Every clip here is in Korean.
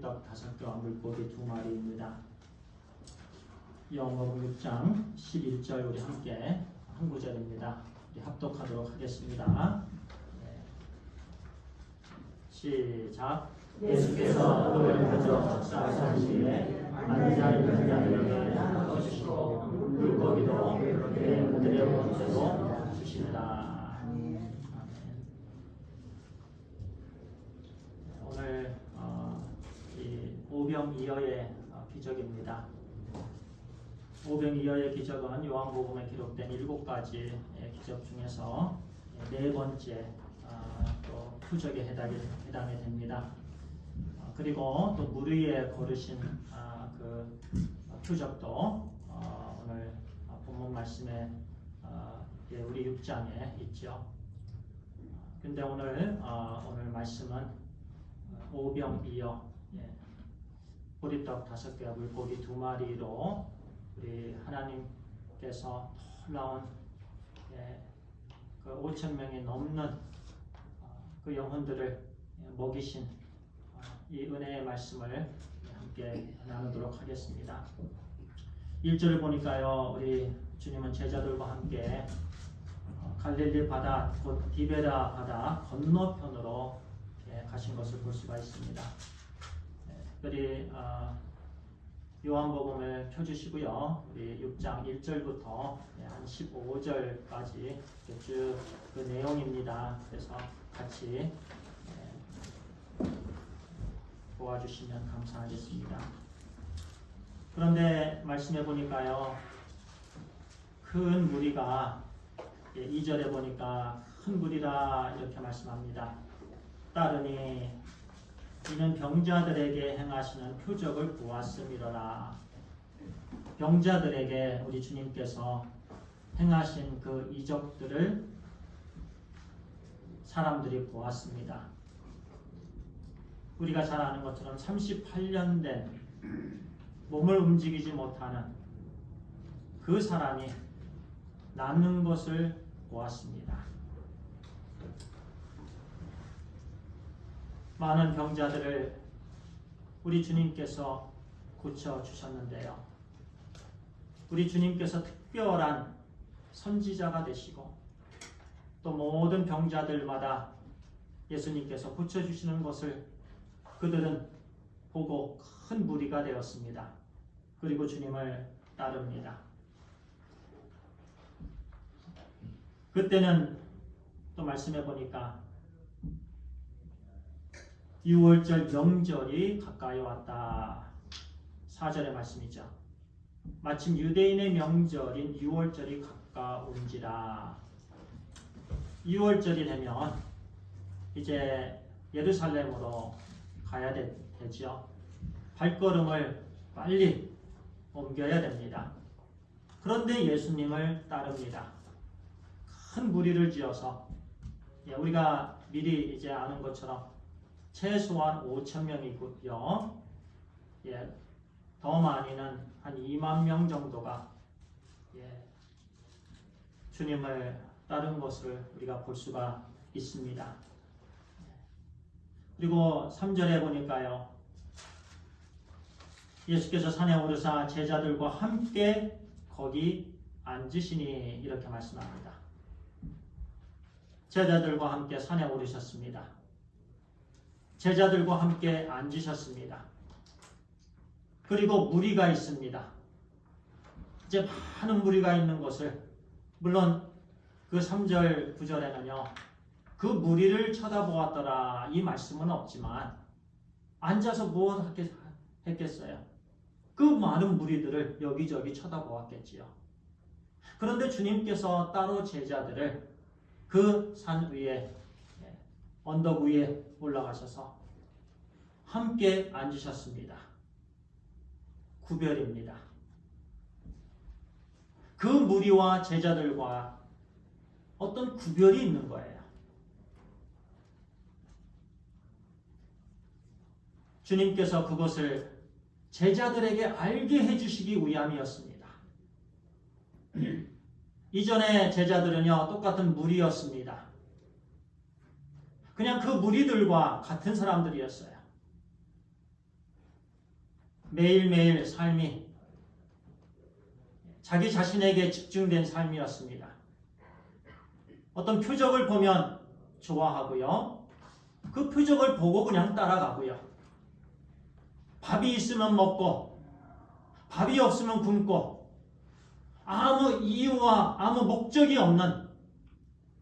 보리떡 5개와 물고기 2마리입니다. 요한복음 6장 11절 우리 함께 한 구절입니다. 우리 합독하도록 하겠습니다. 시작. 예수께서 돌을 가져 쌀쌀시에 앉아있는 자들에게 나눠 주시고 물고기도 그들의 몸으로 주신다. 오늘 이 오병이어의 기적입니다. 오병이어의 기적은 요한복음에 기록된 7가지 기적 중에서 4번째 또 표적에 해당이 됩니다. 그리고 또 물 위에 걸으신 그 표적도 오늘 본문 말씀에 우리 6장에 있죠. 근데 오늘 말씀은 오병이어 보리떡 5개와 물고기 2마리로 우리 하나님께서 놀라운 그 5,000명이 넘는 그 영혼들을 먹이신 이 은혜의 말씀을 함께 나누도록 하겠습니다. 1절을 보니까요, 우리 주님은 제자들과 함께 갈릴리 바다 곧 디베라 바다 건너편으로 가신 것을 볼 수가 있습니다. 특별히 요한복음을 펴주시고요. 우리 6장 1절부터 한 15절까지 쭉 그 내용입니다. 그래서 같이 도와주시면 감사하겠습니다. 그런데 말씀해 보니까요, 큰 무리가 2절에 보니까 큰 무리라 이렇게 말씀합니다. 따르니 이는 병자들에게 행하시는 표적을 보았음이로라. 병자들에게 우리 주님께서 행하신 그 이적들을 사람들이 보았습니다. 우리가 잘 아는 것처럼 38년 된 몸을 움직이지 못하는 그 사람이 낫는 것을 보았습니다. 많은 병자들을 우리 주님께서 고쳐주셨는데요. 우리 주님께서 특별한 선지자가 되시고 또 모든 병자들마다 예수님께서 고쳐주시는 것을 그들은 보고 큰 무리가 되었습니다. 그리고 주님을 따릅니다. 그때는 또 말씀해 보니까 6월절 명절이 가까이 왔다. 4절의 말씀이죠. 마침 유대인의 명절인 6월절이 가까운지라. 6월절이 되면 이제 예루살렘으로 가야 되죠. 발걸음을 빨리 옮겨야 됩니다. 그런데 예수님을 따릅니다. 큰 무리를 지어서 우리가 미리 이제 아는 것처럼 최소한 5,000명이고요. 더 많이는 한 2만 명 정도가 주님을 따른 것을 우리가 볼 수가 있습니다. 그리고 3절에 보니까요, 예수께서 산에 오르사 제자들과 함께 거기 앉으시니 이렇게 말씀합니다. 제자들과 함께 산에 오르셨습니다. 제자들과 함께 앉으셨습니다. 그리고 무리가 있습니다. 이제 많은 무리가 있는 것을, 물론 그 3절 9절에는요 그 무리를 쳐다보았더라 이 말씀은 없지만 앉아서 무엇 했겠어요? 그 많은 무리들을 여기저기 쳐다보았겠지요. 그런데 주님께서 따로 제자들을 그 산 위에 언덕 위에 올라가셔서 함께 앉으셨습니다. 구별입니다. 그 무리와 제자들과 어떤 구별이 있는 거예요. 주님께서 그것을 제자들에게 알게 해주시기 위함이었습니다. 이전에 제자들은요 똑같은 무리였습니다. 그냥 그 무리들과 같은 사람들이었어요. 매일매일 삶이 자기 자신에게 집중된 삶이었습니다. 어떤 표적을 보면 좋아하고요. 그 표적을 보고 그냥 따라가고요. 밥이 있으면 먹고 밥이 없으면 굶고 아무 이유와 아무 목적이 없는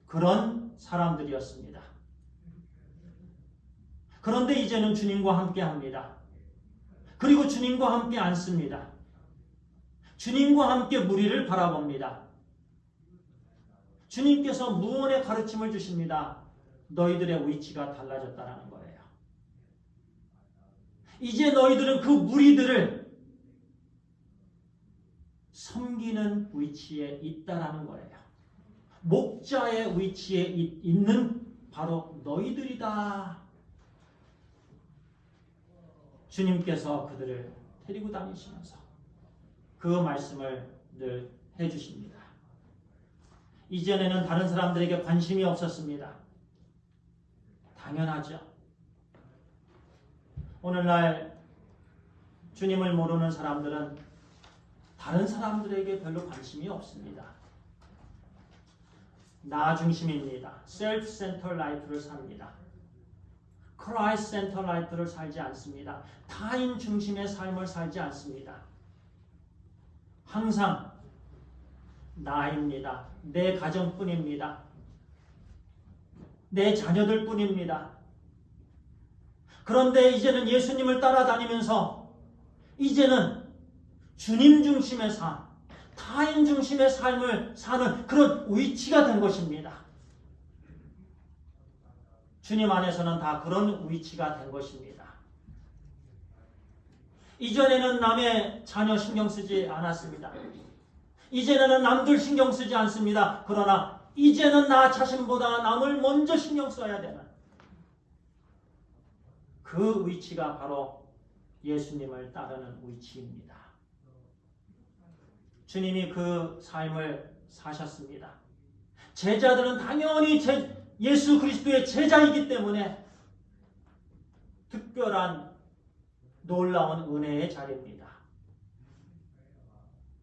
그런 사람들이었습니다. 그런데 이제는 주님과 함께 합니다. 그리고 주님과 함께 앉습니다. 주님과 함께 무리를 바라봅니다. 주님께서 무언의 가르침을 주십니다. 너희들의 위치가 달라졌다는 거예요. 이제 너희들은 그 무리들을 섬기는 위치에 있다라는 거예요. 목자의 위치에 있는 바로 너희들이다. 주님께서 그들을 데리고 다니시면서 그 말씀을 늘 해주십니다. 이전에는 다른 사람들에게 관심이 없었습니다. 당연하죠. 오늘날 주님을 모르는 사람들은 다른 사람들에게 별로 관심이 없습니다. 나 중심입니다. self-centered life를 삽니다. Christ-centered life를 살지 않습니다. 타인 중심의 삶을 살지 않습니다. 항상 나입니다. 내 가정뿐입니다. 내 자녀들뿐입니다. 그런데 이제는 예수님을 따라다니면서 이제는 주님 중심의 삶, 타인 중심의 삶을 사는 그런 위치가 된 것입니다. 주님 안에서는 다 그런 위치가 된 것입니다. 이전에는 남의 자녀 신경 쓰지 않았습니다. 이제는 남들 신경 쓰지 않습니다. 그러나 이제는 나 자신보다 남을 먼저 신경 써야 되는 그 위치가 바로 예수님을 따르는 위치입니다. 주님이 그 삶을 사셨습니다. 제자들은 당연히 예수 그리스도의 제자이기 때문에 특별한 놀라운 은혜의 자리입니다.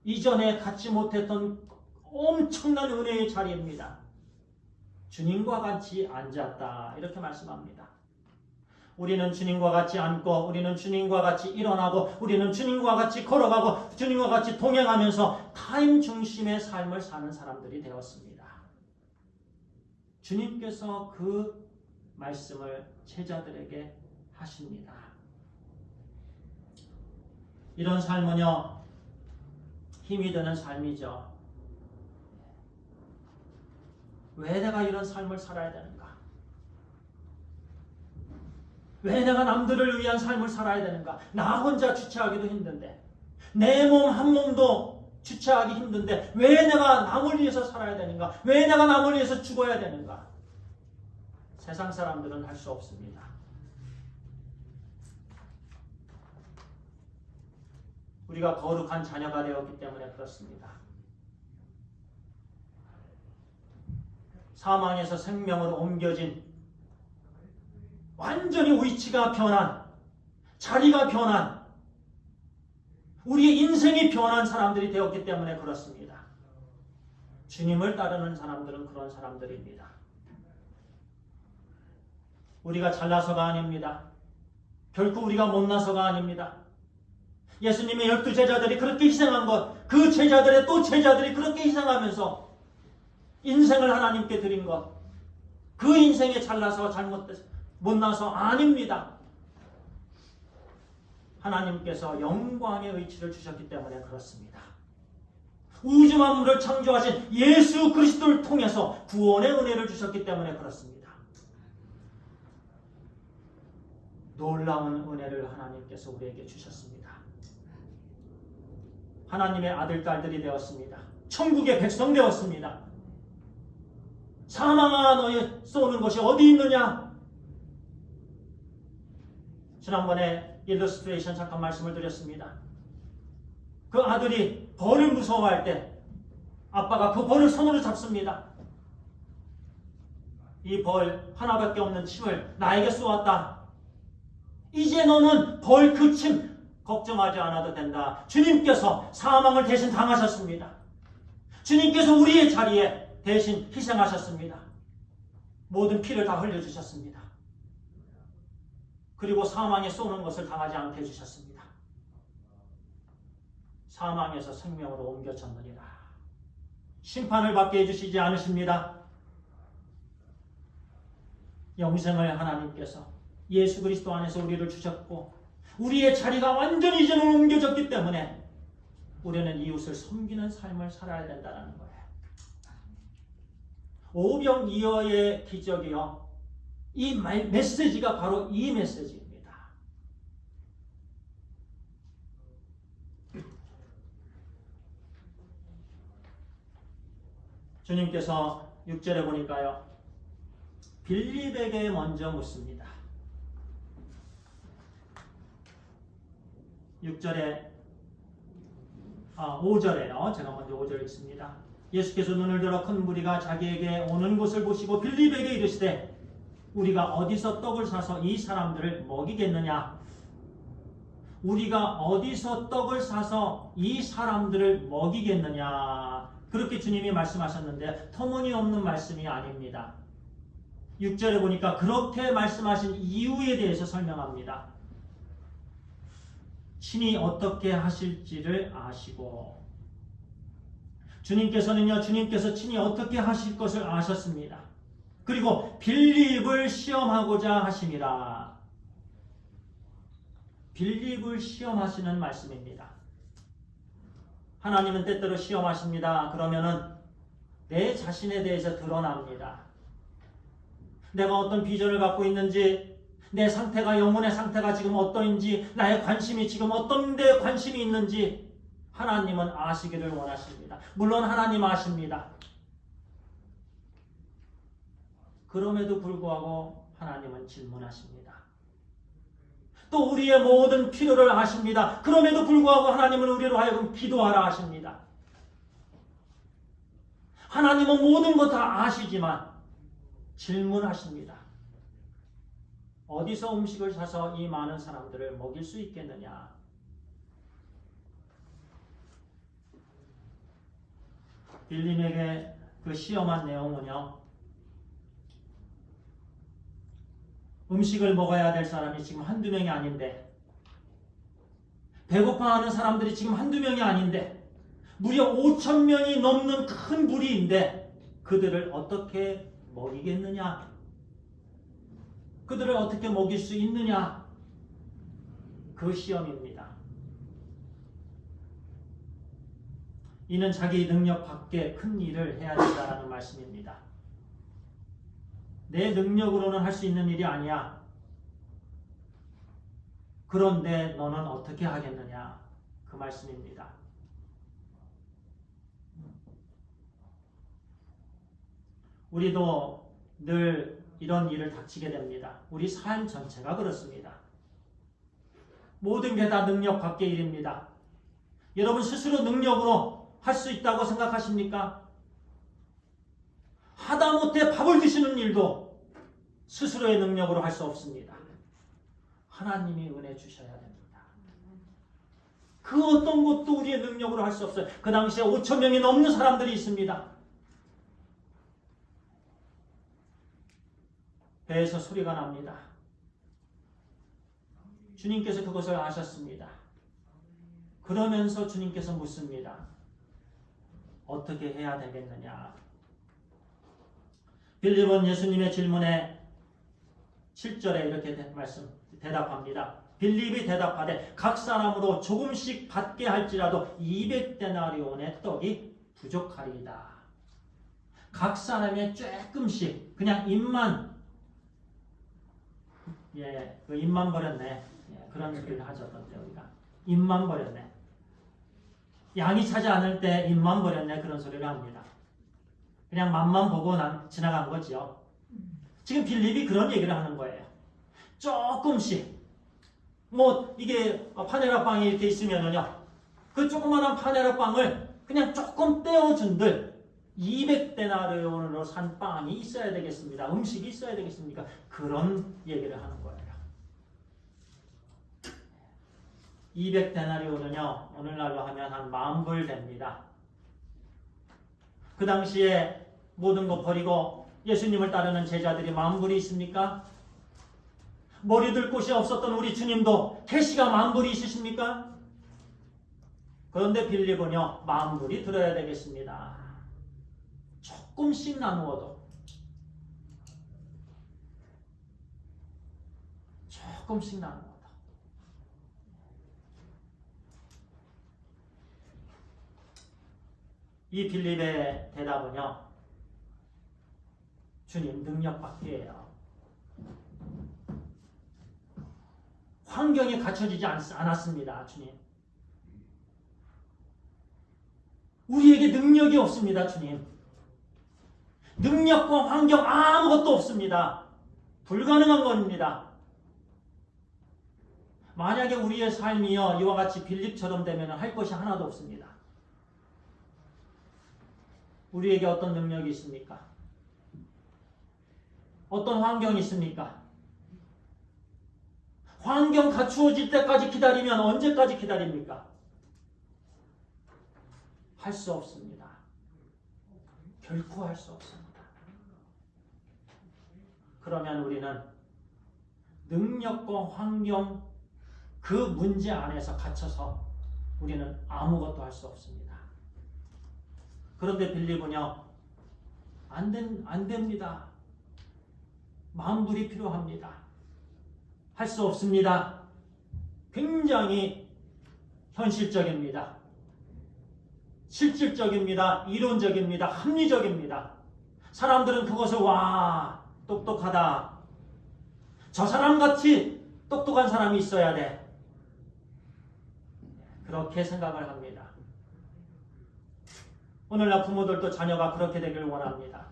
이전에 갖지 못했던 엄청난 은혜의 자리입니다. 주님과 같이 앉았다 이렇게 말씀합니다. 우리는 주님과 같이 앉고 우리는 주님과 같이 일어나고 우리는 주님과 같이 걸어가고 주님과 같이 동행하면서 타임 중심의 삶을 사는 사람들이 되었습니다. 주님께서 그 말씀을 제자들에게 하십니다. 이런 삶은요, 힘이 드는 삶이죠. 왜 내가 이런 삶을 살아야 되는가? 왜 내가 남들을 위한 삶을 살아야 되는가? 나 혼자 주체하기도 힘든데, 내 몸 한 몸도 주체하기 힘든데 왜 내가 남을 위해서 살아야 되는가? 왜 내가 남을 위해서 죽어야 되는가? 세상 사람들은 할 수 없습니다. 우리가 거룩한 자녀가 되었기 때문에 그렇습니다. 사망에서 생명으로 옮겨진 완전히 위치가 변한, 자리가 변한, 우리의 인생이 변한 사람들이 되었기 때문에 그렇습니다. 주님을 따르는 사람들은 그런 사람들입니다. 우리가 잘나서가 아닙니다. 결코 우리가 못나서가 아닙니다. 예수님의 12제자들이 그렇게 희생한 것, 그 제자들의 또 제자들이 그렇게 희생하면서 인생을 하나님께 드린 것, 그 인생에 잘나서 못나서 아닙니다. 하나님께서 영광의 의치를 주셨기 때문에 그렇습니다. 우주 만물을 창조하신 예수 그리스도를 통해서 구원의 은혜를 주셨기 때문에 그렇습니다. 놀라운 은혜를 하나님께서 우리에게 주셨습니다. 하나님의 아들, 딸들이 되었습니다. 천국의 백성 되었습니다. 사망아 너희 쏘는 것이 어디 있느냐? 지난번에 일러스트레이션 잠깐 말씀을 드렸습니다. 그 아들이 벌을 무서워할 때 아빠가 그 벌을 손으로 잡습니다. 이 벌 하나밖에 없는 침을 나에게 쏘았다. 이제 너는 벌 그 침 걱정하지 않아도 된다. 주님께서 사망을 대신 당하셨습니다. 주님께서 우리의 자리에 대신 희생하셨습니다. 모든 피를 다 흘려주셨습니다. 그리고 사망에 쏘는 것을 당하지 않게 해주셨습니다. 사망에서 생명으로 옮겨졌느니라. 심판을 받게 해주시지 않으십니다. 영생을 하나님께서 예수 그리스도 안에서 우리를 주셨고 우리의 자리가 완전히 이제는 옮겨졌기 때문에 우리는 이웃을 섬기는 삶을 살아야 된다는 거예요. 오병이어의 기적이요. 이 메시지가 바로 이 메시지입니다. 주님께서 6절에 보니까요. 빌립에게 먼저 묻습니다. 5절에요. 제가 먼저 5절 읽습니다. 예수께서 눈을 들어 큰 무리가 자기에게 오는 것을 보시고 빌립에게 이르시되 우리가 어디서 떡을 사서 이 사람들을 먹이겠느냐? 우리가 어디서 떡을 사서 이 사람들을 먹이겠느냐? 그렇게 주님이 말씀하셨는데 터무니없는 말씀이 아닙니다. 6절에 보니까 그렇게 말씀하신 이유에 대해서 설명합니다. 친히 어떻게 하실지를 아시고 주님께서 친히 어떻게 하실 것을 아셨습니다. 그리고 빌립을 시험하고자 하심이라. 빌립을 시험하시는 말씀입니다. 하나님은 때때로 시험하십니다. 그러면은 내 자신에 대해서 드러납니다. 내가 어떤 비전을 갖고 있는지, 내 상태가, 영혼의 상태가 지금 어떠인지, 나의 관심이 지금 어떤 데 관심이 있는지 하나님은 아시기를 원하십니다. 물론 하나님 아십니다. 그럼에도 불구하고 하나님은 질문하십니다. 또 우리의 모든 필요를 아십니다. 그럼에도 불구하고 하나님은 우리로 하여금 기도하라 하십니다. 하나님은 모든 것 다 아시지만 질문하십니다. 어디서 음식을 사서 이 많은 사람들을 먹일 수 있겠느냐? 빌립에게 그 시험한 내용은요. 음식을 먹어야 될 사람이 지금 한두 명이 아닌데, 배고파하는 사람들이 지금 한두 명이 아닌데, 무려 5,000명이 넘는 큰 무리인데 그들을 어떻게 먹이겠느냐? 그들을 어떻게 먹일 수 있느냐? 그 시험입니다. 이는 자기 능력 밖에 큰 일을 해야 된다는 말씀입니다. 내 능력으로는 할 수 있는 일이 아니야. 그런데 너는 어떻게 하겠느냐? 그 말씀입니다. 우리도 늘 이런 일을 닥치게 됩니다. 우리 삶 전체가 그렇습니다. 모든 게 다 능력 밖의 일입니다. 여러분 스스로 능력으로 할 수 있다고 생각하십니까? 하다못해 밥을 드시는 일도 스스로의 능력으로 할 수 없습니다. 하나님이 은혜 주셔야 됩니다. 그 어떤 것도 우리의 능력으로 할 수 없어요. 그 당시에 5,000명이 넘는 사람들이 있습니다. 배에서 소리가 납니다. 주님께서 그것을 아셨습니다. 그러면서 주님께서 묻습니다. 어떻게 해야 되겠느냐? 빌립은 예수님의 질문에 7절에 이렇게 대답합니다. 빌립이 대답하되 각 사람으로 조금씩 받게 할지라도 200데나리온의 떡이 부족하리이다. 각 사람의 조금씩 그냥 입만 그 입만 버렸네. 그런 소리를 하죠. 우리가 입만 버렸네. 양이 차지 않을 때 입만 버렸네. 그런 소리를 합니다. 그냥 맛만 보고 지나간 거지요. 지금 빌립이 그런 얘기를 하는 거예요. 조금씩 이게 파네라 빵이 이렇게 있으면은요, 그 조그마한 파네라 빵을 그냥 조금 떼어준들 200데나리온으로 산 빵이 있어야 되겠습니다. 음식이 있어야 되겠습니까? 그런 얘기를 하는 거예요. 200데나리온은요 오늘날로 하면 한 10,000불 됩니다. 그 당시에 모든 거 버리고 예수님을 따르는 제자들이 10,000불이 있습니까? 머리들 곳이 없었던 우리 주님도 캐시가 10,000불이 있으십니까? 그런데 빌립은요 10,000불이 들어야 되겠습니다. 조금씩 나누어도 조금씩 나누어도 이 빌립의 대답은요 주님 능력밖에예요. 환경이 갖춰지지 않았습니다. 주님 우리에게 능력이 없습니다. 주님 능력과 환경 아무것도 없습니다. 불가능한 겁니다. 만약에 우리의 삶이요 이와 같이 빌립처럼 되면 할 것이 하나도 없습니다. 우리에게 어떤 능력이 있습니까? 어떤 환경이 있습니까? 환경 갖추어질 때까지 기다리면 언제까지 기다립니까? 할 수 없습니다. 결코 할 수 없습니다. 그러면 우리는 능력과 환경 그 문제 안에서 갇혀서 우리는 아무것도 할 수 없습니다. 그런데 빌립은요 안 됩니다. 10,000불이 필요합니다. 할 수 없습니다. 굉장히 현실적입니다. 실질적입니다. 이론적입니다. 합리적입니다. 사람들은 그것을 와 똑똑하다. 저 사람같이 똑똑한 사람이 있어야 돼. 그렇게 생각을 합니다. 오늘날 부모들도 자녀가 그렇게 되길 원합니다.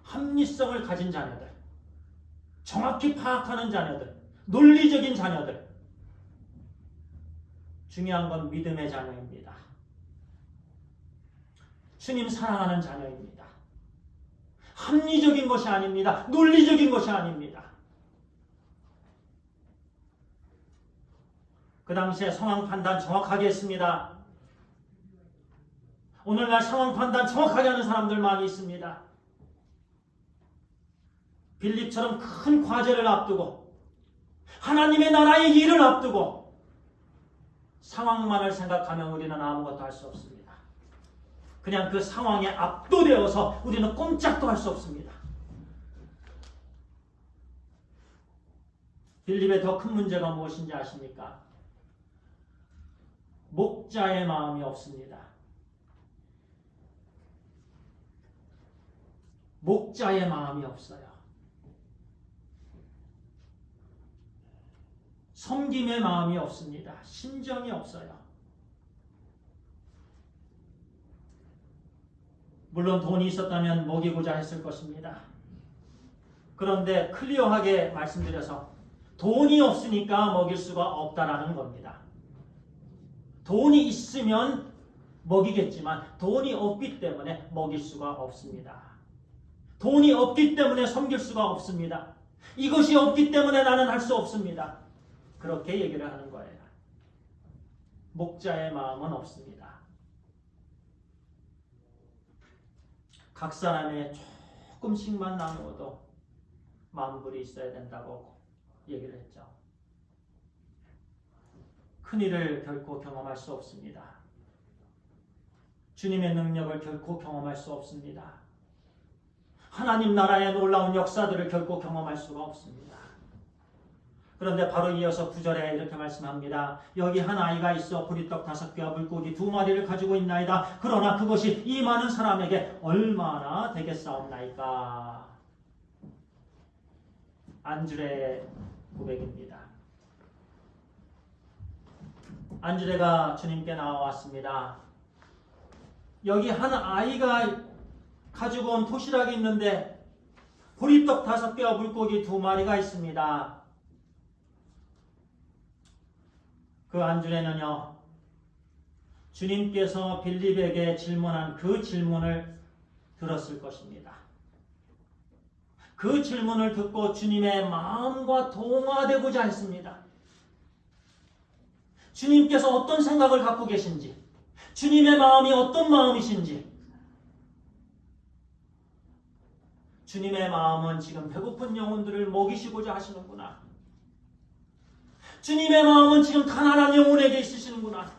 합리성을 가진 자녀들, 정확히 파악하는 자녀들, 논리적인 자녀들. 중요한 건 믿음의 자녀입니다. 주님 사랑하는 자녀입니다. 합리적인 것이 아닙니다. 논리적인 것이 아닙니다. 그 당시에 상황 판단 정확하게 했습니다. 오늘날 상황 판단 정확하게 하는 사람들 많이 있습니다. 빌립처럼 큰 과제를 앞두고 하나님의 나라의 일을 앞두고 상황만을 생각하면 우리는 아무것도 할 수 없습니다. 그냥 그 상황에 압도되어서 우리는 꼼짝도 할 수 없습니다. 빌립의 더 큰 문제가 무엇인지 아십니까? 목자의 마음이 없습니다. 목자의 마음이 없어요. 섬김의 마음이 없습니다. 심정이 없어요. 물론 돈이 있었다면 먹이고자 했을 것입니다. 그런데 클리어하게 말씀드려서 돈이 없으니까 먹일 수가 없다라는 겁니다. 돈이 있으면 먹이겠지만 돈이 없기 때문에 먹일 수가 없습니다. 돈이 없기 때문에 섬길 수가 없습니다. 이것이 없기 때문에 나는 할 수 없습니다. 그렇게 얘기를 하는 거예요. 목자의 마음은 없습니다. 각 사람의 조금씩만 나누어도 10,000불이 있어야 된다고 얘기를 했죠. 큰일을 결코 경험할 수 없습니다. 주님의 능력을 결코 경험할 수 없습니다. 하나님 나라의 놀라운 역사들을 결코 경험할 수가 없습니다. 그런데 바로 이어서 9절에 이렇게 말씀합니다. 여기 한 아이가 있어 보리떡 5개와 물고기 2마리를 가지고 있나이다. 그러나 그것이 이 많은 사람에게 얼마나 되겠사옵나이까. 안주레의 고백입니다. 안주레가 주님께 나와왔습니다. 여기 한 아이가 가지고 온 도시락이 있는데 보리떡 5개와 물고기 2마리가 있습니다. 그 안주레는요, 주님께서 빌립에게 질문한 그 질문을 들었을 것입니다. 그 질문을 듣고 주님의 마음과 동화되고자 했습니다. 주님께서 어떤 생각을 갖고 계신지, 주님의 마음이 어떤 마음이신지. 주님의 마음은 지금 배고픈 영혼들을 먹이시고자 하시는구나. 주님의 마음은 지금 가난한 영혼에게 있으시는구나.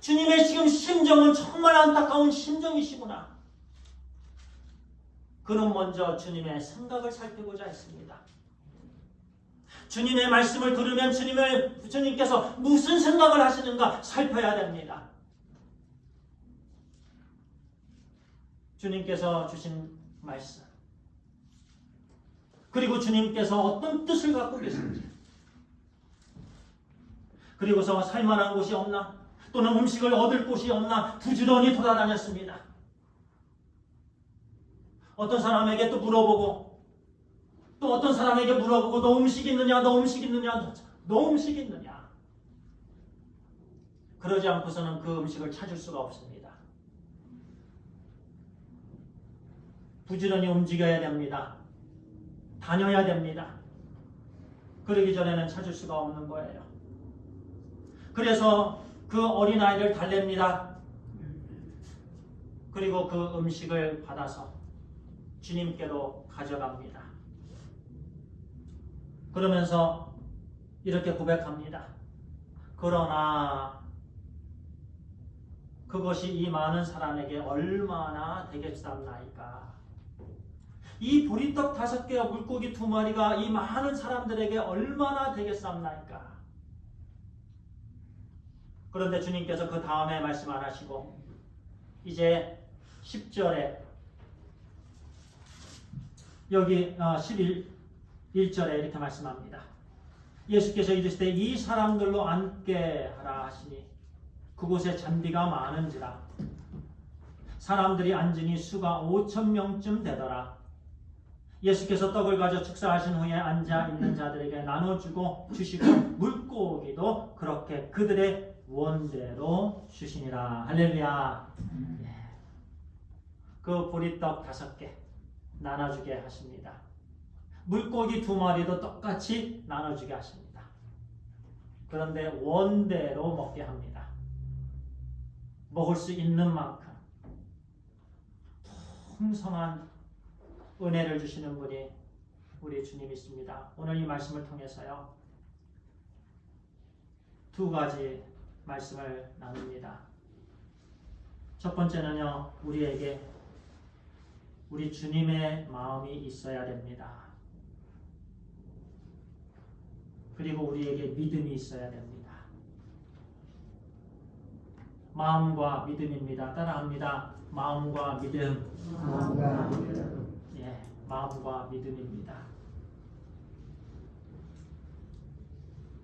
주님의 지금 심정은 정말 안타까운 심정이시구나. 그는 먼저 주님의 생각을 살피고자 했습니다. 주님의 말씀을 들으면 주님께서 무슨 생각을 하시는가 살펴야 됩니다. 주님께서 주신 말씀, 그리고 주님께서 어떤 뜻을 갖고 계신지, 그리고서 살만한 곳이 없나, 또는 음식을 얻을 곳이 없나 부지런히 돌아다녔습니다. 어떤 사람에게 또 물어보고, 또 어떤 사람에게 물어보고, 너 음식 있느냐, 너 음식 있느냐, 너 음식 있느냐. 그러지 않고서는 그 음식을 찾을 수가 없습니다. 부지런히 움직여야 됩니다. 다녀야 됩니다. 그러기 전에는 찾을 수가 없는 거예요. 그래서 그 어린아이를 달랩니다. 그리고 그 음식을 받아서 주님께로 가져갑니다. 그러면서 이렇게 고백합니다. 그러나 그것이 이 많은 사람에게 얼마나 되겠사옵나이까. 이 보리떡 5개와 물고기 2마리가 이 많은 사람들에게 얼마나 되겠사옵나이까. 그런데 주님께서 그 다음에 말씀 안 하시고 이제 10절에 여기 11절에 이렇게 말씀합니다. 예수께서 이르시되 이 사람들로 앉게 하라 하시니 그곳에 잔디가 많은지라 사람들이 앉으니 수가 5,000명쯤 되더라. 예수께서 떡을 가져 축사하신 후에 앉아 있는 자들에게 나눠주고 주시고 물고기도 그렇게 그들의 원대로 주시니라. 할렐루야. 그 보리떡 5개 나눠주게 하십니다. 물고기 2마리도 똑같이 나눠주게 하십니다. 그런데 원대로 먹게 합니다. 먹을 수 있는 만큼 풍성한 은혜를 주시는 분이 우리 주님이십니다. 오늘 이 말씀을 통해서요, 2가지 말씀을 나눕니다. 첫 번째는요, 우리에게 우리 주님의 마음이 있어야 됩니다. 그리고 우리에게 믿음이 있어야 됩니다. 마음과 믿음입니다. 따라합니다. 마음과 믿음. 마음과 믿음. 예, 마음과 믿음입니다.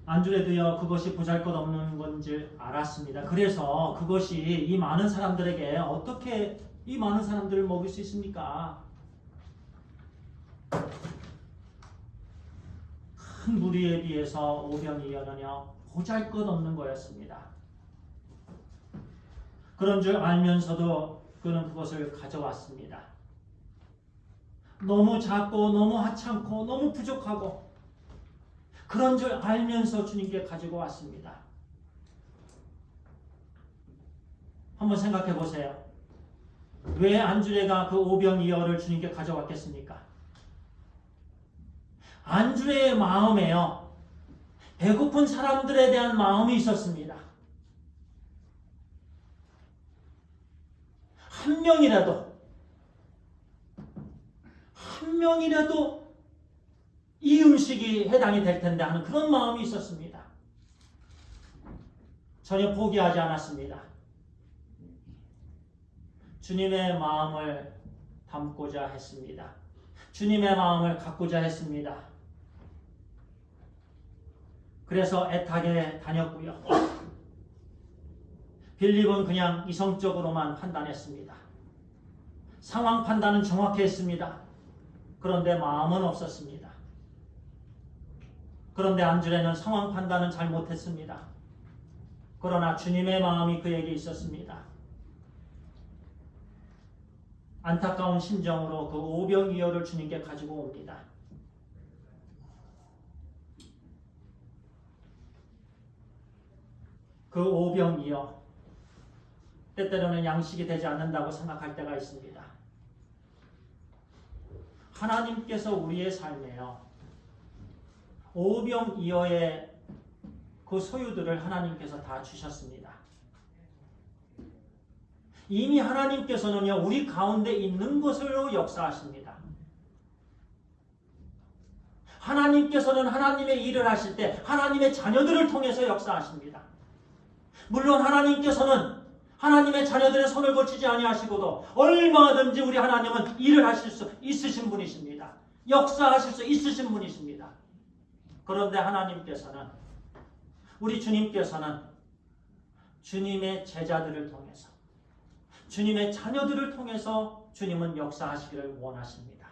안주레도요, 그것이 보잘것없는 건지 알았습니다. 그래서 그것이 이 많은 사람들에게 어떻게 이 많은 사람들을 먹일 수 있습니까? 큰 무리에 비해서 오병이어는요 보잘것없는 거였습니다. 그런 줄 알면서도 그는 그것을 가져왔습니다. 너무 작고 너무 하찮고 너무 부족하고 그런 줄 알면서 주님께 가지고 왔습니다. 한번 생각해 보세요. 왜 안주레가 그 오병이어를 주님께 가져왔겠습니까? 안주레의 마음에요, 배고픈 사람들에 대한 마음이 있었습니다. 한 명이라도 이 음식이 해당이 될 텐데 하는 그런 마음이 있었습니다. 전혀 포기하지 않았습니다. 주님의 마음을 담고자 했습니다. 주님의 마음을 갖고자 했습니다. 그래서 애타게 다녔고요. 빌립은 그냥 이성적으로만 판단했습니다. 상황 판단은 정확했습니다. 그런데 마음은 없었습니다. 그런데 안주레는 상황 판단은 잘못했습니다. 그러나 주님의 마음이 그에게 있었습니다. 안타까운 심정으로 그 오병이어를 주님께 가지고 옵니다. 그 오병이어 때때로는 양식이 되지 않는다고 생각할 때가 있습니다. 하나님께서 우리의 삶에요 오병이어의 그 소유들을 하나님께서 다 주셨습니다. 이미 하나님께서는요 우리 가운데 있는 것으로 역사하십니다. 하나님께서는 하나님의 일을 하실 때 하나님의 자녀들을 통해서 역사하십니다. 물론 하나님께서는 하나님의 자녀들의 손을 거치지 아니하시고도 얼마든지 우리 하나님은 일을 하실 수 있으신 분이십니다. 역사하실 수 있으신 분이십니다. 그런데 하나님께서는 우리 주님께서는 주님의 제자들을 통해서 주님의 자녀들을 통해서 주님은 역사하시기를 원하십니다.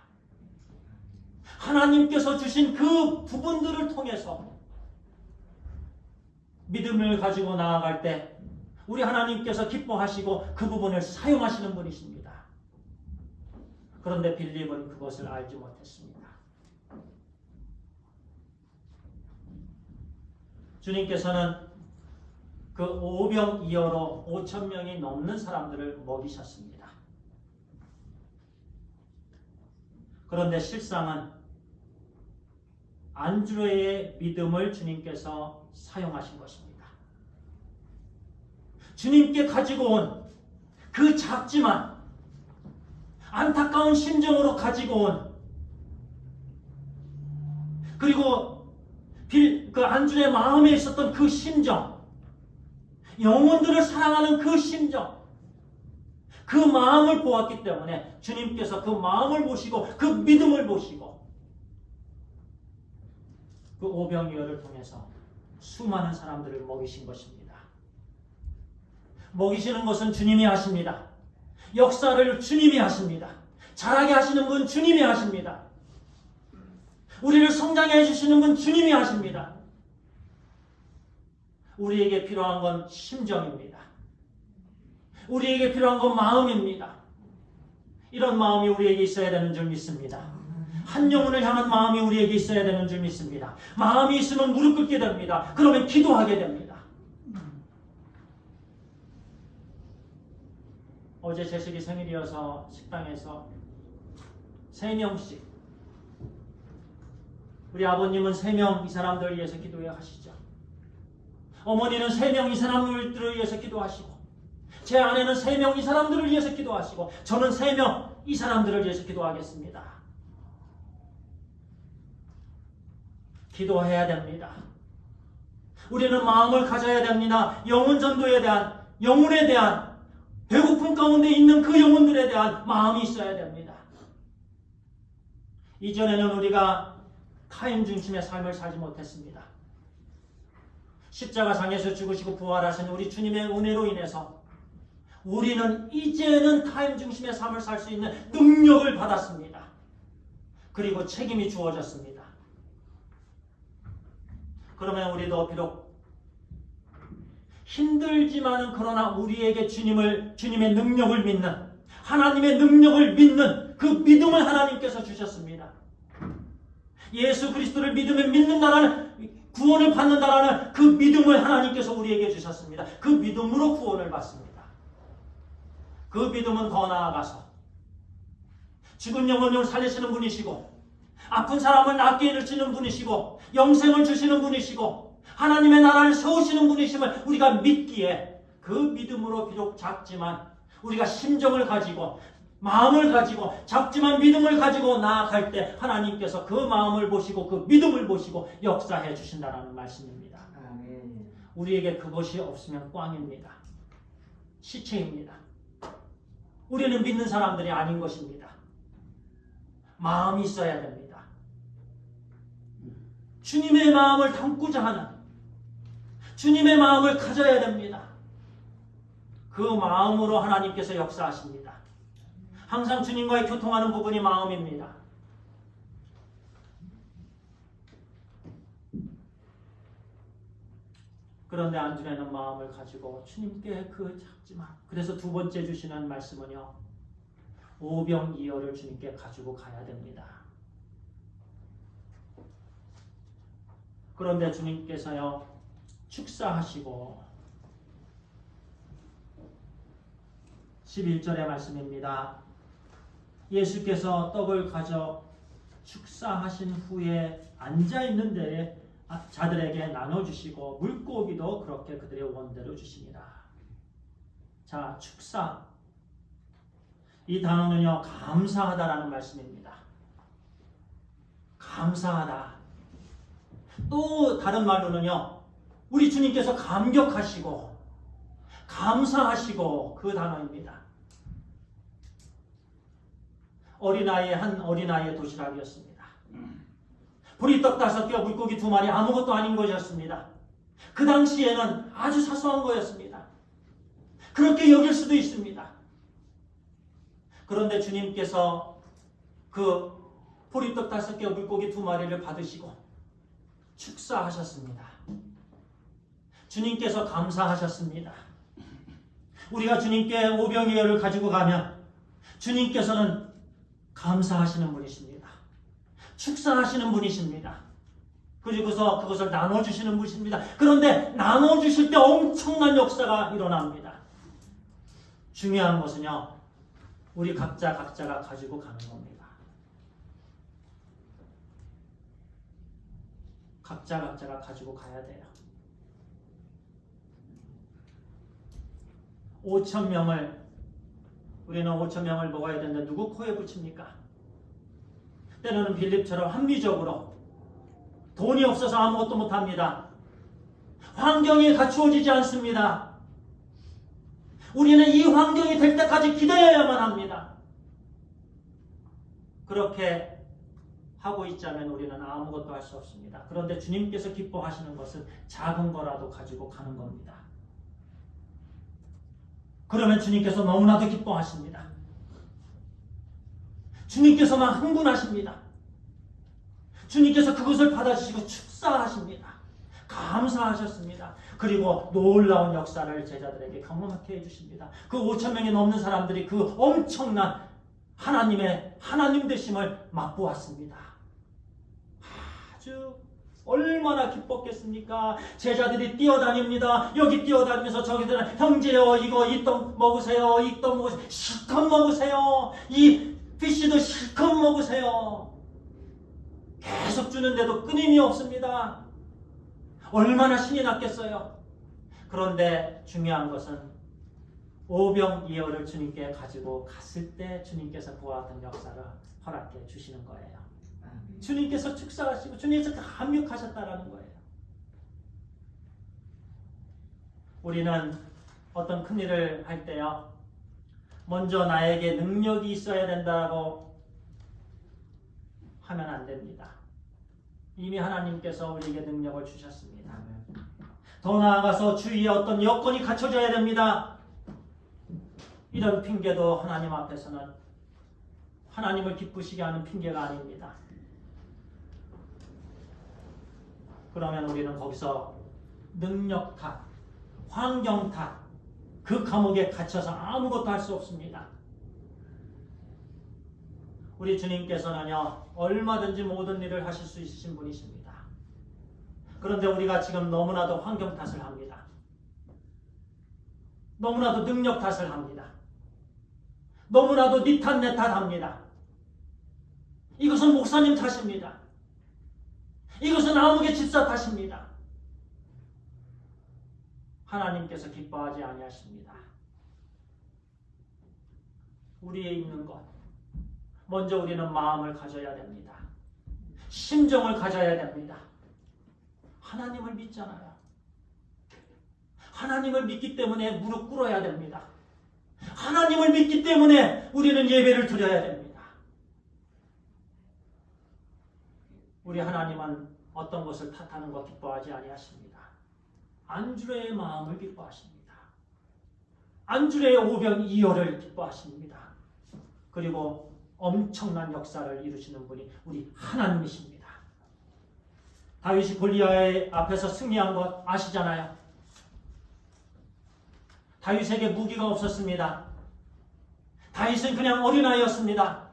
하나님께서 주신 그 부분들을 통해서 믿음을 가지고 나아갈 때 우리 하나님께서 기뻐하시고 그 부분을 사용하시는 분이십니다. 그런데 빌립은 그것을 알지 못했습니다. 주님께서는 그 오병이어로 5,000명이 넘는 사람들을 먹이셨습니다. 그런데 실상은 안드레의 믿음을 주님께서 사용하신 것입니다. 주님께 가지고 온 그 작지만 안타까운 심정으로 가지고 온 그리고 그 안드레의 마음에 있었던 그 심정, 영혼들을 사랑하는 그 심정, 그 마음을 보았기 때문에 주님께서 그 마음을 보시고 그 믿음을 보시고 그 오병이어를 통해서 수많은 사람들을 먹이신 것입니다. 먹이시는 것은 주님이 하십니다. 역사를 주님이 하십니다. 잘하게 하시는 분 주님이 하십니다. 우리를 성장해 해주시는 분 주님이 하십니다. 우리에게 필요한 건 심정입니다. 우리에게 필요한 건 마음입니다. 이런 마음이 우리에게 있어야 되는 줄 믿습니다. 한 영혼을 향한 마음이 우리에게 있어야 되는 줄 믿습니다. 마음이 있으면 무릎 꿇게 됩니다. 그러면 기도하게 됩니다. 어제 제식이 생일이어서 식당에서 3명씩 우리 아버님은 3명 이 사람들을 위해서 기도해 하시죠. 어머니는 3명 이 사람들을 위해서 기도하시고 제 아내는 3명 이 사람들을 위해서 기도하시고 저는 3명 이 사람들을 위해서 기도하겠습니다. 기도해야 됩니다. 우리는 마음을 가져야 됩니다. 영혼 전도에 대한 영혼에 대한 배고픔 가운데 있는 그 영혼들에 대한 마음이 있어야 됩니다. 이전에는 우리가 타임 중심의 삶을 살지 못했습니다. 십자가상에서 죽으시고 부활하신 우리 주님의 은혜로 인해서 우리는 이제는 타임 중심의 삶을 살 수 있는 능력을 받았습니다. 그리고 책임이 주어졌습니다. 그러면 우리도 비록 힘들지만은 그러나 우리에게 주님의 능력을 믿는 하나님의 능력을 믿는 그 믿음을 하나님께서 주셨습니다. 예수 그리스도를 믿는다라는 구원을 받는다라는 그 믿음을 하나님께서 우리에게 주셨습니다. 그 믿음으로 구원을 받습니다. 그 믿음은 더 나아가서 죽은 영혼을 살리시는 분이시고 아픈 사람을 낫게 해주시는 분이시고 영생을 주시는 분이시고 하나님의 나라를 세우시는 분이심을 우리가 믿기에 그 믿음으로 비록 작지만 우리가 심정을 가지고 마음을 가지고 작지만 믿음을 가지고 나아갈 때 하나님께서 그 마음을 보시고 그 믿음을 보시고 역사해 주신다는 말씀입니다. 아멘. 우리에게 그것이 없으면 꽝입니다. 시체입니다. 우리는 믿는 사람들이 아닌 것입니다. 마음이 있어야 됩니다. 주님의 마음을 담고자 하는 주님의 마음을 가져야 됩니다. 그 마음으로 하나님께서 역사하십니다. 항상 주님과의 교통하는 부분이 마음입니다. 그런데 안드레는 마음을 가지고 주님께 그 작지만 그래서 두 번째 주시는 말씀은요. 오병이어를 주님께 가지고 가야 됩니다. 그런데 주님께서요. 축사하시고 11절의 말씀입니다. 예수께서 떡을 가져 축사하신 후에 앉아있는 데에 자들에게 나눠주시고 물고기도 그렇게 그들의 원대로 주시니라. 자, 축사. 이 단어는요, 감사하다라는 말씀입니다. 감사하다. 또 다른 말로는요, 우리 주님께서 감격하시고 감사하시고 그 단어입니다. 한 어린아이의 도시락이었습니다. 보리떡 5개와 물고기 2마리, 아무것도 아닌 것이었습니다. 그 당시에는 아주 사소한 거였습니다. 그렇게 여길 수도 있습니다. 그런데 주님께서 그 보리떡 5개와 물고기 2마리를 받으시고 축사하셨습니다. 주님께서 감사하셨습니다. 우리가 주님께 오병이어를 가지고 가면 주님께서는 감사하시는 분이십니다. 축사하시는 분이십니다. 그리고서 그것을 나눠주시는 분이십니다. 그런데 나눠주실 때 엄청난 역사가 일어납니다. 중요한 것은요, 우리 각자가 가지고 가는 겁니다. 각자가 가지고 가야 돼요. 5,000명을 우리는 5,000명을 먹어야 되는데 누구 코에 붙입니까? 때로는 빌립처럼 합리적으로 돈이 없어서 아무것도 못합니다. 환경이 갖추어지지 않습니다. 우리는 이 환경이 될 때까지 기다려야만 합니다. 그렇게 하고 있자면 우리는 아무것도 할 수 없습니다. 그런데 주님께서 기뻐하시는 것은 작은 거라도 가지고 가는 겁니다. 그러면 주님께서 너무나도 기뻐하십니다. 주님께서만 흥분하십니다. 주님께서 그것을 받아주시고 축사하십니다. 감사하셨습니다. 그리고 놀라운 역사를 제자들에게 경험하게 해주십니다. 그 5,000명이 넘는 사람들이 그 엄청난 하나님의 하나님 되심을 맛보았습니다. 아주 얼마나 기뻤겠습니까? 제자들이 뛰어다닙니다. 여기 뛰어다니면서 저기들 형제여 이거 이 떡 먹으세요. 이 떡 먹으세요. 실컷 먹으세요. 이 피쉬도 실컷 먹으세요. 계속 주는데도 끊임이 없습니다. 얼마나 신이 났겠어요. 그런데 중요한 것은 오병이어를 주님께 가지고 갔을 때 주님께서 그와 같은 역사를 허락해 주시는 거예요. 주님께서 축사하시고 주님께서 감격하셨다라는 거예요. 우리는 어떤 큰 일을 할 때요, 먼저 나에게 능력이 있어야 된다고 하면 안 됩니다. 이미 하나님께서 우리에게 능력을 주셨습니다. 더 나아가서 주위에 어떤 여건이 갖춰져야 됩니다. 이런 핑계도 하나님 앞에서는 하나님을 기쁘시게 하는 핑계가 아닙니다. 그러면 우리는 거기서 능력 탓, 환경 탓, 그 감옥에 갇혀서 아무것도 할 수 없습니다. 우리 주님께서는요, 얼마든지 모든 일을 하실 수 있으신 분이십니다. 그런데 우리가 지금 너무나도 환경 탓을 합니다. 너무나도 능력 탓을 합니다. 너무나도 니 탓, 내 탓 합니다. 이것은 목사님 탓입니다. 이것은 아무개 집사 탓입니다. 하나님께서 기뻐하지 아니하십니다. 우리에 있는 것, 먼저 우리는 마음을 가져야 됩니다. 심정을 가져야 됩니다. 하나님을 믿잖아요. 하나님을 믿기 때문에 무릎 꿇어야 됩니다. 하나님을 믿기 때문에 우리는 예배를 드려야 됩니다. 우리 하나님은 어떤 것을 탓하는 것 기뻐하지 아니하십니다. 안주레의 마음을 기뻐하십니다. 안주레의 오병이어를 기뻐하십니다. 그리고 엄청난 역사를 이루시는 분이 우리 하나님이십니다. 다윗이 골리앗 앞에서 승리한 것 아시잖아요. 다윗에게 무기가 없었습니다. 다윗은 그냥 어린아이였습니다.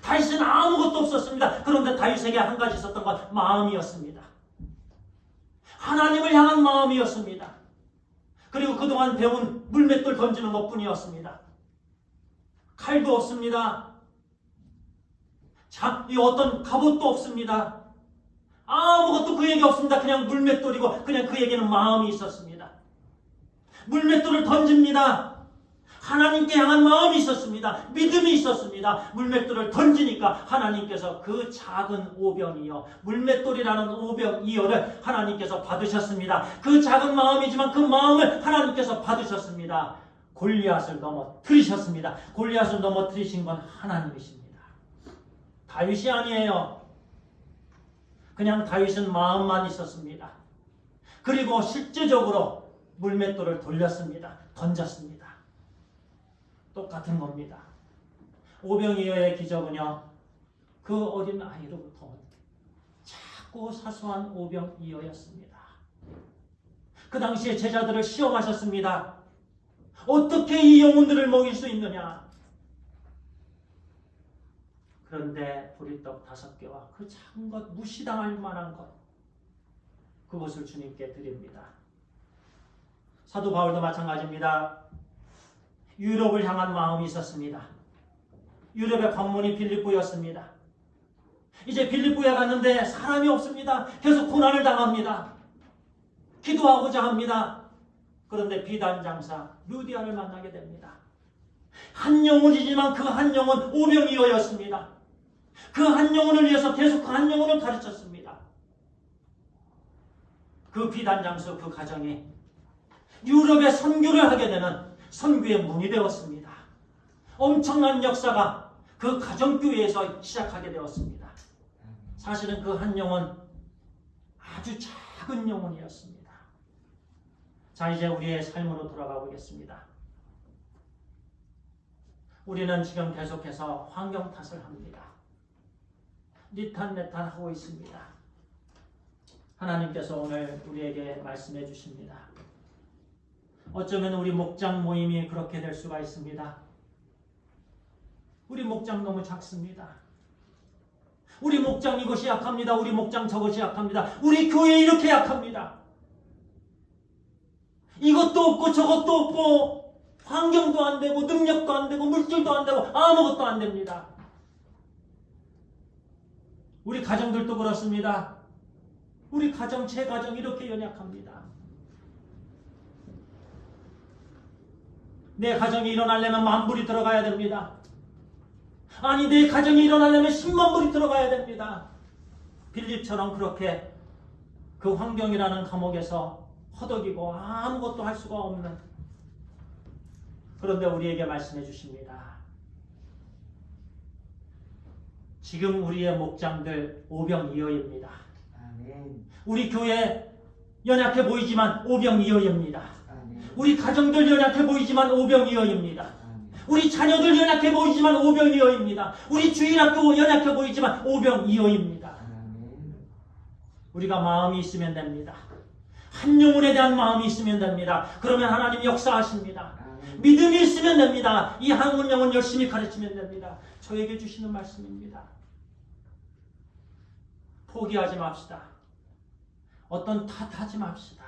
다윗은 아무것도 없었습니다. 그런데 다윗에게 한 가지 있었던 건 마음이었습니다. 하나님을 향한 마음이었습니다. 그리고 그동안 배운 물맷돌 던지는 것뿐이었습니다. 칼도 없습니다. 이 어떤 갑옷도 없습니다. 아무것도 그에게 없습니다. 그냥 물맷돌이고 그냥 그에게는 마음이 있었습니다. 물맷돌을 던집니다. 하나님께 향한 마음이 있었습니다. 믿음이 있었습니다. 물맷돌을 던지니까 하나님께서 그 작은 오병이어, 물맷돌이라는 오병이어를 하나님께서 받으셨습니다. 그 작은 마음이지만 그 마음을 하나님께서 받으셨습니다. 골리앗을 넘어뜨리셨습니다. 골리앗을 넘어뜨리신 건 하나님이십니다. 다윗이 아니에요. 그냥 다윗은 마음만 있었습니다. 그리고 실제적으로 물맷돌을 돌렸습니다. 던졌습니다. 똑같은 겁니다. 오병이어의 기적은요, 그 어린 아이로부터 작고 사소한 오병이어였습니다. 그 당시에 제자들을 시험하셨습니다. 어떻게 이 영혼들을 먹일 수 있느냐? 그런데 보리떡 5개와 그 작은 것, 무시당할 만한 것, 그것을 주님께 드립니다. 사도 바울도 마찬가지입니다. 유럽을 향한 마음이 있었습니다. 유럽의 관문이 빌립보였습니다. 이제 빌립보에 갔는데 사람이 없습니다. 계속 고난을 당합니다. 기도하고자 합니다. 그런데 비단 장사 루디아를 만나게 됩니다. 한 영혼이지만 그 한 영혼 오병이어였습니다. 그 한 영혼을 위해서 계속 그 한 영혼을 가르쳤습니다. 그 비단 장수 그 가정이 유럽에 선교를 하게 되는 선교의 문이 되었습니다. 엄청난 역사가 그 가정교회에서 시작하게 되었습니다. 사실은 그 한 영혼 아주 작은 영혼이었습니다. 자, 이제 우리의 삶으로 돌아가 보겠습니다. 우리는 지금 계속해서 환경 탓을 합니다. 니탄 내탄 하고 있습니다. 하나님께서 오늘 우리에게 말씀해 주십니다. 어쩌면 우리 목장 모임이 그렇게 될 수가 있습니다. 우리 목장 너무 작습니다. 우리 목장 이것이 약합니다. 우리 목장 저것이 약합니다. 우리 교회 이렇게 약합니다. 이것도 없고 저것도 없고 환경도 안 되고 능력도 안 되고 물질도 안 되고 아무것도 안 됩니다. 우리 가정들도 그렇습니다. 우리 가정, 제 가정 이렇게 연약합니다. 내 가정이 일어나려면 10,000불이 들어가야 됩니다. 아니, 내 가정이 일어나려면 10만 불이 들어가야 됩니다. 빌립처럼 그렇게 그 환경이라는 감옥에서 허덕이고 아무것도 할 수가 없는, 그런데 우리에게 말씀해 주십니다. 지금 우리의 목장들 오병이어입니다. 우리 교회 연약해 보이지만 오병이어입니다. 우리 가정들 연약해 보이지만 오병이어입니다. 우리 자녀들 연약해 보이지만 오병이어입니다. 우리 주일학교 연약해 보이지만 오병이어입니다. 우리가 마음이 있으면 됩니다. 한 영혼에 대한 마음이 있으면 됩니다. 그러면 하나님 역사하십니다. 믿음이 있으면 됩니다. 이 한 영혼 열심히 가르치면 됩니다. 저에게 주시는 말씀입니다. 포기하지 맙시다. 어떤 탓하지 맙시다.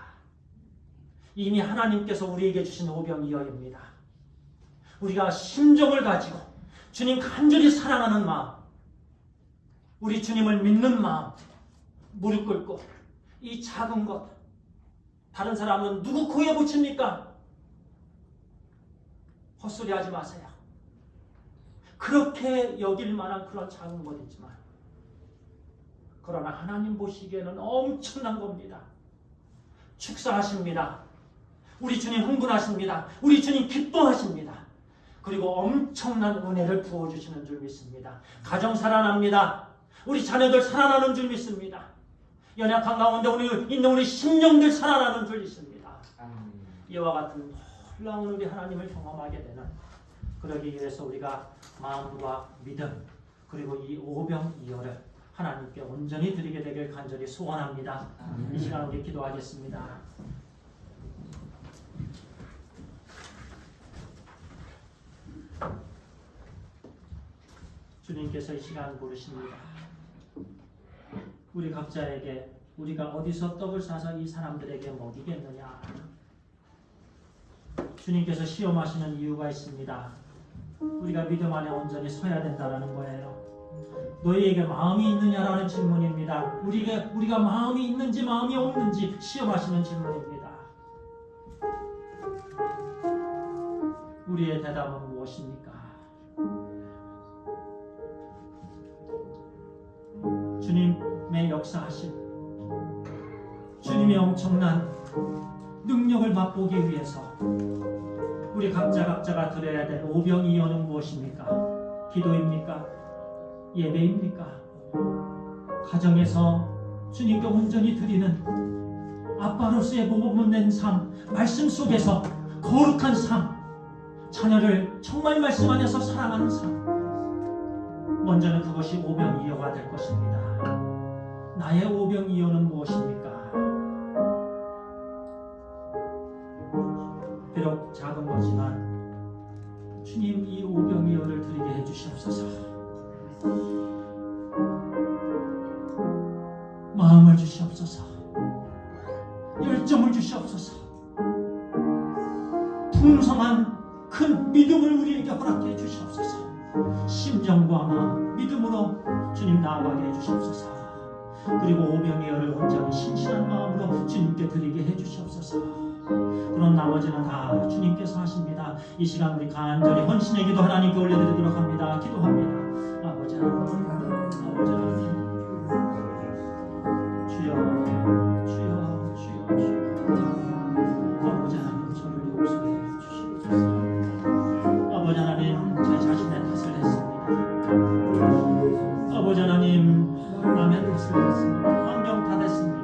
이미 하나님께서 우리에게 주신 오병이어입니다. 우리가 심정을 가지고 주님 간절히 사랑하는 마음, 우리 주님을 믿는 마음, 무릎 꿇고 이 작은 것, 다른 사람은 누구 코에 붙입니까? 헛소리 하지 마세요. 그렇게 여길 만한 그런 작은 것이지만 그러나 하나님 보시기에는 엄청난 겁니다. 축사하십니다. 우리 주님 흥분하십니다. 우리 주님 기뻐하십니다. 그리고 엄청난 은혜를 부어주시는 줄 믿습니다. 가정 살아납니다. 우리 자녀들 살아나는 줄 믿습니다. 연약한 가운데 있는 우리 심령들 살아나는 줄 믿습니다. 이와 같은 놀라운 우리 하나님을 경험하게 되는, 그러기 위해서 우리가 마음과 믿음 그리고 이 오병이어를 하나님께 온전히 드리게 되길 간절히 소원합니다. 이 시간 우리 기도하겠습니다. 주님께서 이 시간 부르십니다. 우리 각자에게 우리가 어디서 떡을 사서 이 사람들에게 먹이겠느냐. 주님께서 시험하시는 이유가 있습니다. 우리가 믿음 안에 온전히 서야 된다는 거예요. 너희에게 마음이 있느냐라는 질문입니다. 우리가 마음이 있는지 마음이 없는지 시험하시는 질문입니다. 우리의 대답은 무엇입니까? 주님의 역사하신 주님의 엄청난 능력을 맛보기 위해서 우리 각자가 드려야 될 오병이어는 무엇입니까? 기도입니까? 예배입니까? 가정에서 주님께 온전히 드리는 아빠로서의 모범된 삶, 말씀 속에서 거룩한 삶, 자녀를 정말 말씀 안에서 사랑하는 삶, 먼저는 그것이 오병이어가 될 것입니다. 나의 오병이어는 무엇입니까? 비록 작은 거지만 주님 이 오병이어를 드리게 해주시옵소서. 마음을 주시옵소서. 열정을 주시옵소서. 풍성한 큰 믿음을 우리에게 허락해 주시옵소서. 심정과 마음, 믿음으로 주님 나아가게 해주시옵소서. 그리고 오병이어를 온전히 신실한 마음으로 주님께 드리게 해주시옵소서. 그런 나머지는 다 주님께서 하십니다. 이 시간 우리 간절히 헌신의 기도 하나님께 올려드리도록 합니다. 기도합니다. 아버지 하나님, 아버지 하나님, 주여, 주여, 주여, 주여. 아버지 하나님, 저를 용서해 주시옵소서. 아버지 하나님, 제 자신의 탓을 했습니다. 아버지 하나님, 남의 탓을 했습니다. 환경 탓했습니다.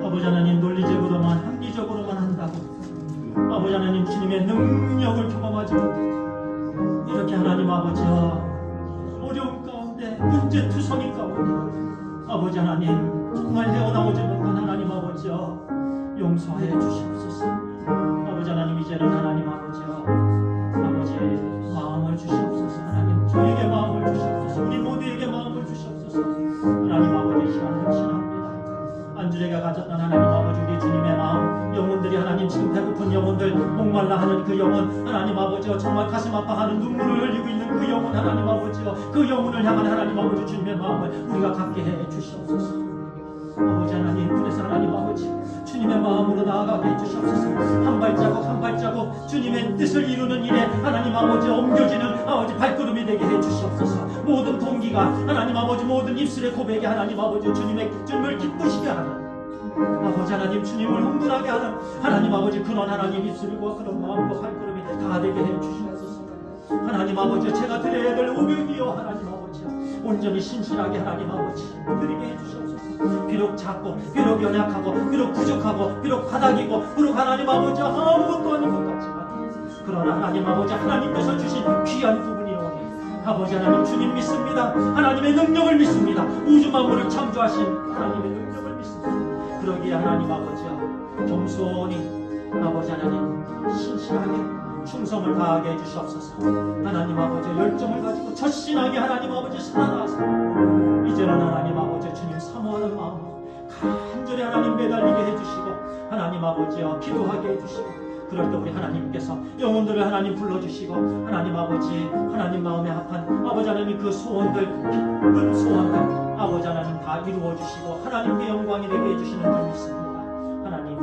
아버지 하나님, 논리적으로만 합리적으로만 한다고 아버지 하나님 주님의 능력을 경험하지 못하고 이렇게 하나님 아버지여 어려움 가운데 문제투성이 가운데 아버지 하나님 정말 헤어나오지 못한 하나님 아버지여 용서해 주시옵소서. 아버지 하나님 이제는 하나님 아버지여 아버지 마음을 주시옵소서. 하나님 저에게 마음을 주시옵소서. 우리 모두에게 마음을 주시옵소서. 하나님 아버지 시간 헌신합니다. 안주레가 가졌던 하나님 아버지 우리 주님의 마음 영혼들이 하나님 지금 배고픈 영혼들 목말라 하는 그 영혼 하나님 아버지여 정말 가슴 아파하는 눈물을 흘리고 있는 그 영혼 하나님 아버지여 그 영혼을 향한 하나님 아버지 주님의 마음을 우리가 갖게 해 주시옵소서. 아버지 하나님 그래서 하나님 아버지 주님의 마음으로 나아가게 해주시옵소서. 한 발자국 한 발자국 주님의 뜻을 이루는 일에 하나님 아버지 옮겨지는 아버지 발걸음이 되게 해주시옵소서. 모든 동기가 하나님 아버지 모든 입술의 고백이 하나님 아버지 주님을 기쁘시게 하는 아버지 하나님 주님을 흥분하게 하는 하나님 아버지 그런 하나님 입술과 그런 마음과 발걸음이 다 되게 해주시옵소서. 하나님 아버지 제가 드려야 될 오병이여 하나님 아버지 온전히 신실하게 하나님 아버지 드리게 해주시옵소서. 비록 작고 비록 연약하고 비록 부족하고 비록 바닥이고 비록 하나님 아버지 아무것도 아닌 것 같지만 그러나 하나님 아버지 하나님께서 주신 귀한 부분이여 아버지 하나님 주님 믿습니다. 하나님의 능력을 믿습니다. 우주 만물을 창조하신 하나님의 능력을 믿습니다. 그러기에 하나님 아버지여 겸손히 아버지 하나님 신실하게 충성을 다하게 해주시옵소서. 하나님 아버지 열정을 가지고 절신하게 하나님 아버지 살아나서 이제는 하나님 아버지 주님 사모하는 마음으로 간절히 하나님 매달리게 해주시고 하나님 아버지여 기도하게 해주시고 그럴 때 우리 하나님께서 영혼들을 하나님 불러주시고 하나님 아버지 하나님 마음에 합한 아버지 하나님 그 소원들 기쁜 소원들 아버지 하나님 다 이루어주시고 하나님께 영광이 되게 해주시는 줄 믿습니다. 하나님